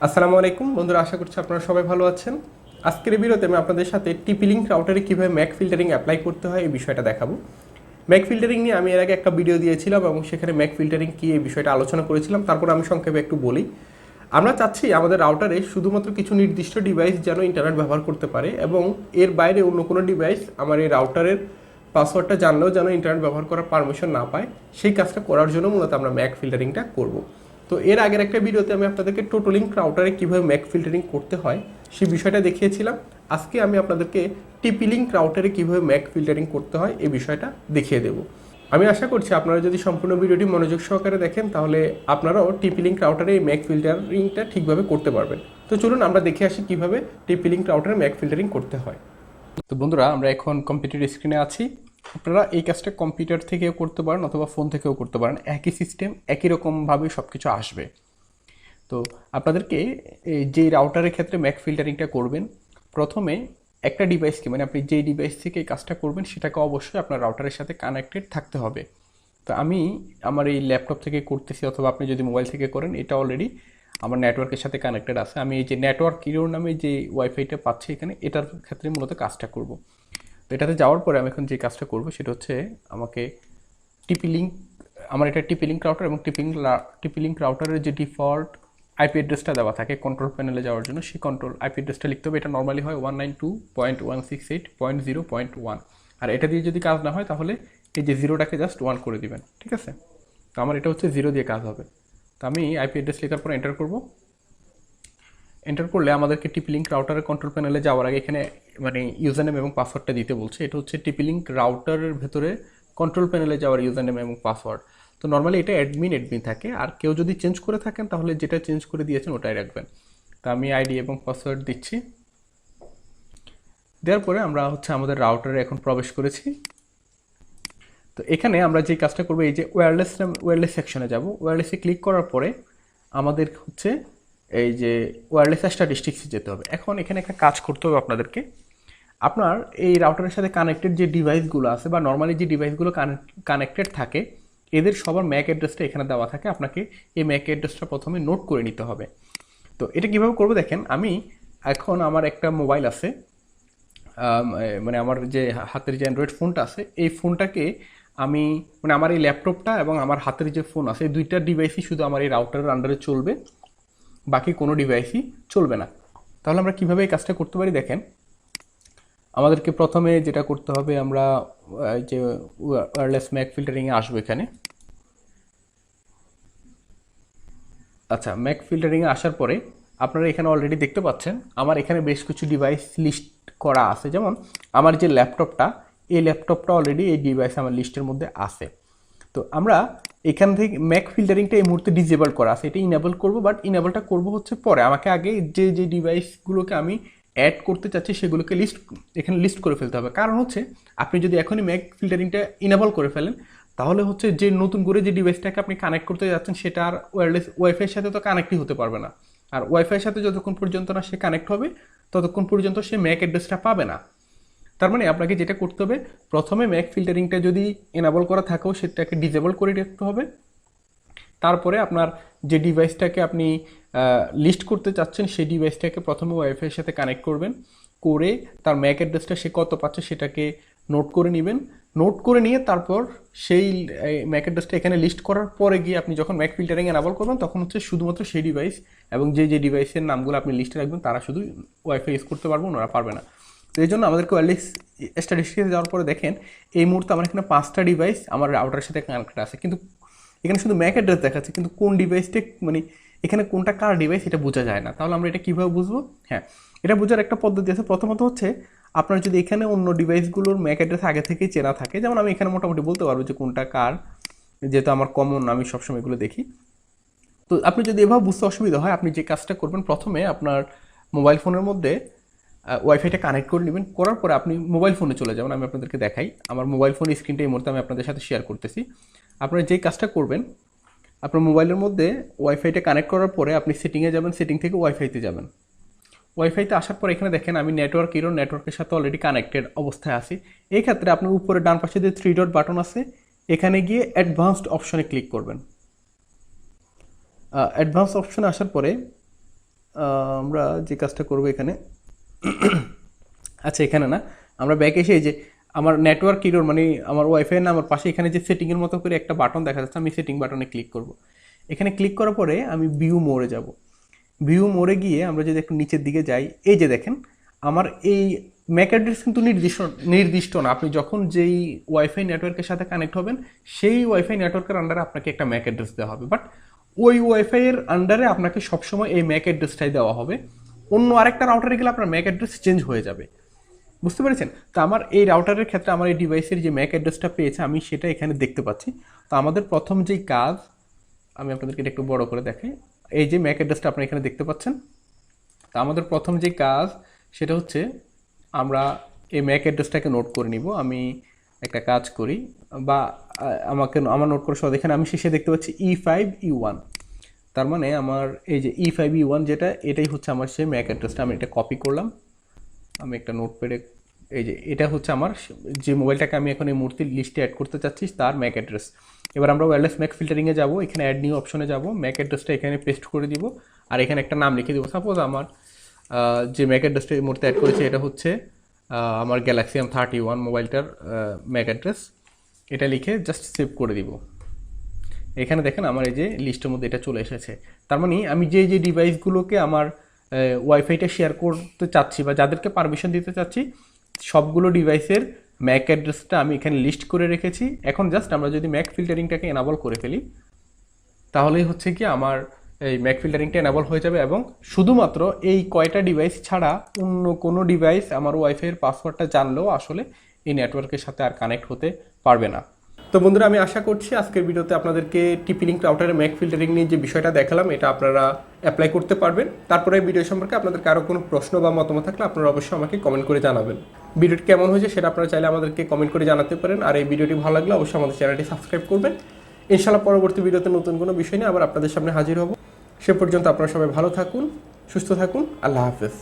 আসসালামু আলাইকুম বন্ধুরা, আশা করছি আপনারা সবাই ভালো আছেন। আজকের এই ভিডিওতে আমি আপনাদের সাথে TP-Link রাউটারে কীভাবে ম্যাক ফিল্টারিং অ্যাপ্লাই করতে হয় এই বিষয়টা দেখাবো। ম্যাক ফিল্টারিং নিয়ে আমি এর আগে একটা ভিডিও দিয়েছিলাম এবং সেখানে ম্যাক ফিল্টারিং কী এই বিষয়টা আলোচনা করেছিলাম। তারপর আমি সংক্ষেপে একটু বলি। আমরা চাচ্ছি আমাদের রাউটারে শুধুমাত্র কিছু নির্দিষ্ট ডিভাইস যেন ইন্টারনেট ব্যবহার করতে পারে এবং এর বাইরে অন্য কোনো ডিভাইস আমার এই রাউটারের পাসওয়ার্ডটা জানলেও যেন ইন্টারনেট ব্যবহার করার পারমিশন না পায়। সেই কাজটা করার জন্য মূলত আমরা ম্যাক ফিল্টারিংটা করব। তো এর আগের একটা ভিডিওতে আমি আপনাদেরকে TP-Link রাউটারে কীভাবে ম্যাক ফিল্টারিং করতে হয় সেই বিষয়টা দেখিয়েছিলাম। আজকে আমি আপনাদেরকে TP-Link রাউটারে কীভাবে ম্যাক ফিল্টারিং করতে হয় এই বিষয়টা দেখিয়ে দেবো। আমি আশা করছি আপনারা যদি সম্পূর্ণ ভিডিওটি মনোযোগ সহকারে দেখেন তাহলে আপনারাও TP-Link রাউটারে এই ম্যাক ফিল্টারিংটা ঠিকভাবে করতে পারবেন। তো চলুন আমরা দেখে আসি কীভাবে TP-Link রাউটারে ম্যাক ফিল্টারিং করতে হয়। তো বন্ধুরা, আমরা এখন কম্পিউটার স্ক্রিনে আছি। আপনারা এই কাজটা কম্পিউটার থেকেও করতে পারেন অথবা ফোন থেকেও করতে পারেন। একই সিস্টেম, একই রকমভাবে সব কিছু আসবে। তো আপনাদেরকে যে রাউটারের ক্ষেত্রে ম্যাক ফিল্টারিংটা করবেন, প্রথমে একটা ডিভাইসকে মানে আপনি যেই ডিভাইস থেকে এই কাজটা করবেন সেটাকে অবশ্যই আপনার রাউটারের সাথে কানেক্টেড থাকতে হবে। তো আমি আমার এই ল্যাপটপ থেকে করতেছি, অথবা আপনি যদি মোবাইল থেকে করেন, এটা অলরেডি আমার নেটওয়ার্কের সাথে কানেক্টেড আছে। আমি এই যে নেটওয়ার্ক হিরো নামে যে ওয়াইফাইটা পাচ্ছি এখানে, এটার ক্ষেত্রে মূলত কাজটা করব। তো এটাতে যাওয়ার পরে আমি এখন যে কাজটা করব সেটা হচ্ছে আমাকে TP-Link, আমার এটা TP-Link রাউটার এবং TP-Link রাউটারের যে ডিফল্ট আইপি অ্যাড্রেসটা দেওয়া থাকে কন্ট্রোল প্যানেলে যাওয়ার জন্য, সেই কন্ট্রোল আইপি অ্যাড্রেসটা লিখতে হবে। এটা নর্মালি হয় 192.168.0.1। আর এটা দিয়ে যদি কাজ না হয় তাহলে এই যে জিরোটাকে জাস্ট 1 করে দিবেন, ঠিক আছে? তো আমার এটা হচ্ছে 0 দিয়ে কাজ হবে। তো আমি আইপি অ্যাড্রেস লেখার পর এন্টার করব। এন্টার করলে আমাদেরকে TP-Link রাউটারের কন্ট্রোল প্যানেলে যাওয়ার আগে এখানে মানে ইউজার নেম এবং পাসওয়ার্ডটা দিতে বলছে। এটা হচ্ছে TP-Link রাউটারের ভেতরে কন্ট্রোল প্যানেলে যাওয়ার ইউজার নেম এবং পাসওয়ার্ড। তো নর্মালি এটা অ্যাডমিন থাকে, আর কেউ যদি চেঞ্জ করে থাকেন তাহলে যেটা চেঞ্জ করে দিয়েছেন ওটাই রাখবেন। তো আমি আইডি এবং পাসওয়ার্ড দিচ্ছি। দেওয়ার পরে আমরা হচ্ছে আমাদের রাউটারে এখন প্রবেশ করেছি। তো এখানে আমরা যে কাজটা করবো, এই যে ওয়্যারলেস সেকশনে যাব। ওয়্যারলেসে ক্লিক করার পরে আমাদের হচ্ছে এই যে ওয়্যারলেস স্ট্যাটিস্টিক্সে যেতে হবে। এখন এখানে একটা কাজ করতে হবে আপনাদেরকে। আপনার এই রাউটারের সাথে কানেক্টেড যে ডিভাইসগুলো আছে বা নর্মালি যে ডিভাইসগুলো কানেক্টেড থাকে, এদের সবার ম্যাক অ্যাড্রেসটা এখানে দেওয়া থাকে। আপনাকে এই ম্যাক অ্যাড্রেসটা প্রথমে নোট করে নিতে হবে। তো এটা কীভাবে করবো দেখেন, আমি এখন আমার একটা মোবাইল আছে, মানে আমার যে হাতের যে অ্যান্ড্রয়েড ফোনটা আছে, এই ফোনটাকে আমি মানে আমার এই ল্যাপটপটা এবং আমার হাতের যে ফোন আছে, এই দুইটা ডিভাইসই শুধু আমার এই রাউটারের আন্ডারে চলবে, বাকি কোনো ডিভাইসই চলবে না। তাহলে আমরা কীভাবে এই কাজটা করতে পারি দেখেন। আমাদেরকে প্রথমে যেটা করতে হবে, আমরা যে ওয়্যারলেস ম্যাক ফিল্টারিংয়ে আসবো এখানে। আচ্ছা, ম্যাক ফিল্টারিংয়ে আসার পরে আপনারা এখানে অলরেডি দেখতে পাচ্ছেন আমার এখানে বেশ কিছু ডিভাইস লিস্ট করা আছে। যেমন আমার যে ল্যাপটপটা, এই ল্যাপটপটা অলরেডি এই ডিভাইস আমার লিস্টের মধ্যে আছে। তো আমরা এখান থেকে ম্যাক ফিল্টারিংটা এই মুহূর্তে ডিজেবল করা আছে, এটা ইনেবল করব, বাট ইনেবলটা করব হচ্ছে পরে। আমাকে আগে যে যে ডিভাইসগুলোকে আমি অ্যাড করতে চাচ্ছি সেগুলোকে এখানে লিস্ট করে ফেলতে হবে। কারণ হচ্ছে আপনি যদি এখনই ম্যাক ফিল্টারিংটা ইনেবল করে ফেলেন তাহলে হচ্ছে যে নতুন করে যে ডিভাইসটাকে আপনি কানেক্ট করতে যাচ্ছেন সেটা আর ওয়াইফাইয়ের সাথে তো কানেক্টই হতে পারবে না। আর ওয়াইফাইয়ের সাথে যতক্ষণ পর্যন্ত না সে কানেক্ট হবে ততক্ষণ পর্যন্ত সে ম্যাক অ্যাড্রেসটা পাবে না। তার মানে আপনাকে যেটা করতে হবে, প্রথমে ম্যাক ফিল্টারিংটা যদি এনাবল করা থাকেও সেটাকে ডিজেবল করে রাখতে হবে। তারপরে আপনার যে ডিভাইসটাকে আপনি লিস্ট করতে চাচ্ছেন সেই ডিভাইসটাকে প্রথমে ওয়াইফাইয়ের সাথে কানেক্ট করবেন, করে তার ম্যাক অ্যাড্রেসটা সে কত পাচ্ছে সেটাকে নোট করে নেবেন। নোট করে নিয়ে তারপর সেই ম্যাক অ্যাড্রেসটা এখানে লিস্ট করার পরে গিয়ে আপনি যখন ম্যাক ফিল্টারিং এনাবল করবেন তখন হচ্ছে শুধুমাত্র সেই ডিভাইস এবং যে যে ডিভাইসের নামগুলো আপনি লিস্টে রাখবেন তারা শুধু ওয়াইফাই ইউজ করতে পারবেন, ওরা পারবে না। তো এই জন্য আমাদেরকে ওয়্যারলেস স্ট্যাটিস্টিক্সে যাওয়ার পরে দেখেন এই মুহূর্তে আমার এখানে 5টা ডিভাইস আমার রাউটারের সাথে কানেক্টেড আছে, কিন্তু এখানে শুধু ম্যাক অ্যাড্রেস দেখাচ্ছে, কিন্তু কোন ডিভাইসটা মানে এখানে কোনটা কার ডিভাইস এটা বোঝা যায় না। তাহলে আমরা এটা কীভাবে বুঝবো? হ্যাঁ, এটা বোঝার একটা পদ্ধতি আছে। প্রথমত হচ্ছে আপনার যদি এখানে অন্য ডিভাইসগুলোর ম্যাক অ্যাড্রেস আগে থেকেই চেনা থাকে, যেমন আমি এখানে মোটামুটি বলতে পারবো যে কোনটা কার, যেহেতু আমার কমন, আমি সবসময় এগুলো দেখি। তো আপনি যদি এভাবে বুঝতে অসুবিধা হয়, আপনি যে কাজটা করবেন, প্রথমে আপনার মোবাইল ফোনের মধ্যে ওয়াইফাইটা কানেক্ট করে নেবেন। করার পরে আপনি মোবাইল ফোনে চলে যাবেন। আমি আপনাদেরকে দেখাই, আমার মোবাইল ফোনের স্ক্রিনটা এই মুহূর্তে আমি আপনাদের সাথে শেয়ার করতেছি। আপনারা যেই কাজটা করবেন, আপনার মোবাইলের মধ্যে ওয়াইফাইটা কানেক্ট করার পরে আপনি সেটিংয়ে যাবেন, সেটিং থেকে ওয়াইফাইতে যাবেন। ওয়াইফাইতে আসার পর এখানে দেখেন আমি নেটওয়ার্কের সাথে অলরেডি কানেক্টেড অবস্থায় আছি। এই ক্ষেত্রে আপনার উপরে ডান পাশে যে 3 ডট বাটন আছে এখানে গিয়ে অ্যাডভান্সড অপশনে ক্লিক করবেন। অ্যাডভান্স অপশনে আসার পরে আমরা যে কাজটা করব এখানে, আচ্ছা এখানে না, আমরা ব্যাক এসে এই যে আমার নেটওয়ার্ক কিরোর মানে আমার ওয়াইফাই না, আমার পাশে এখানে যে সেটিংয়ের মতো করে একটা বাটন দেখা যাচ্ছে, আমি সেটিং বাটনে ক্লিক করব। এখানে ক্লিক করার পরে আমি ভিউ মোড়ে যাব। ভিউ মোড়ে গিয়ে আমরা যদি একটু নিচের দিকে যাই, এই যে দেখেন আমার এই ম্যাক অ্যাড্রেস কিন্তু নির্দিষ্ট না। আপনি যখন যেই ওয়াইফাই নেটওয়ার্কের সাথে কানেক্ট হবেন সেই ওয়াইফাই নেটওয়ার্কের আন্ডারে আপনাকে একটা ম্যাক অ্যাড্রেস দেওয়া হবে, বাট ওই ওয়াইফাইয়ের আন্ডারে আপনাকে সবসময় এই ম্যাক অ্যাড্রেসটাই দেওয়া হবে। অন্য আরেকটা রাউটারে গেলে আপনার ম্যাক অ্যাড্রেস চেঞ্জ হয়ে যাবে, বুঝতে পেরেছেন? তো আমার এই রাউটারের ক্ষেত্রে আমার এই ডিভাইসের যে ম্যাক অ্যাড্রেসটা পেয়েছে আমি সেটা এখানে দেখতে পাচ্ছি। তো আমাদের প্রথম যেই কাজ, আমি আপনাদেরকে এটা একটু বড় করে দেখাই, এই যে ম্যাক অ্যাড্রেসটা আপনারা এখানে দেখতে পাচ্ছেন। তো আমাদের প্রথম যে কাজ সেটা হচ্ছে আমরা এই ম্যাক অ্যাড্রেসটাকে নোট করে নিব। আমি একটা কাজ করি, বা আমার নোট করে সহ এখানে আমি শেষে দেখতে পাচ্ছি E5E1, তার মানে আমার এই যে E5E1 যেটা, এটাই হচ্ছে আমার সেই ম্যাক অ্যাড্রেসটা। আমি এটা কপি করলাম, আমি একটা নোটপ্যাডে, এই যে এটা হচ্ছে আমার যে মোবাইলটাকে আমি এখন এই মূর্তির লিস্টে অ্যাড করতে চাচ্ছি তার ম্যাক অ্যাড্রেস। এবার আমরা ওয়্যারলেস ম্যাক ফিল্টারিংয়ে যাব, এখানে অ্যাড নিউ অপশনে যাব, ম্যাক অ্যাড্রেসটা এখানে পেস্ট করে দিব, আর এখানে একটা নাম লিখে দিব। সাপোজ আমার যে ম্যাক অ্যাড্রেসটা এই মুহূর্তে অ্যাড করেছি এটা হচ্ছে আমার গ্যালাক্সি M31 মোবাইলটার ম্যাক অ্যাড্রেস। এটা লিখে জাস্ট সেভ করে দিব। এখানে দেখেন আমার এই যে লিস্টের মধ্যে এটা চলে এসেছে। তার মানে আমি যে যে ডিভাইসগুলোকে আমার ওয়াইফাইটা শেয়ার করতে চাচ্ছি বা যাদেরকে পারমিশন দিতে চাচ্ছি, সবগুলো ডিভাইসের ম্যাক অ্যাড্রেসটা আমি এখানে লিস্ট করে রেখেছি। এখন জাস্ট আমরা যদি ম্যাক ফিল্টারিংটাকে এনাবল করে ফেলি, তাহলেই হচ্ছে কি আমার এই ম্যাক ফিল্টারিংটা এনাবল হয়ে যাবে, এবং শুধুমাত্র এই কয়টা ডিভাইস ছাড়া অন্য কোনো ডিভাইস আমার ওয়াইফাইয়ের পাসওয়ার্ডটা জানলেও আসলে এই নেটওয়ার্কের সাথে আর কানেক্ট হতে পারবে না। তো বন্ধুরা, আমি আশা করছি আজকের ভিডিওতে আপনাদেরকে টিপি লিঙ্ক রাউটারের ম্যাক ফিল্টারিং নিয়ে যে বিষয়টা দেখালাম এটা আপনারা অ্যাপ্লাই করতে পারবেন। তারপরে এই ভিডিও সম্পর্কে আপনাদের কারো কোনো প্রশ্ন বা মতামত থাকলে আপনারা অবশ্যই আমাকে কমেন্ট করে জানাবেন। ভিডিওটি কেমন হয়েছে সেটা আপনারা চাইলে আমাদেরকে কমেন্ট করে জানাতে পারেন। আর এই ভিডিওটি ভালো লাগলে অবশ্যই আমাদের চ্যানেলটি সাবস্ক্রাইব করবেন। ইনশাআল্লাহ পরবর্তী ভিডিওতে নতুন কোনো বিষয় নিয়ে আবার আপনাদের সামনে হাজির হব। সে পর্যন্ত আপনারা সবাই ভালো থাকুন, সুস্থ থাকুন। আল্লাহ হাফেজ।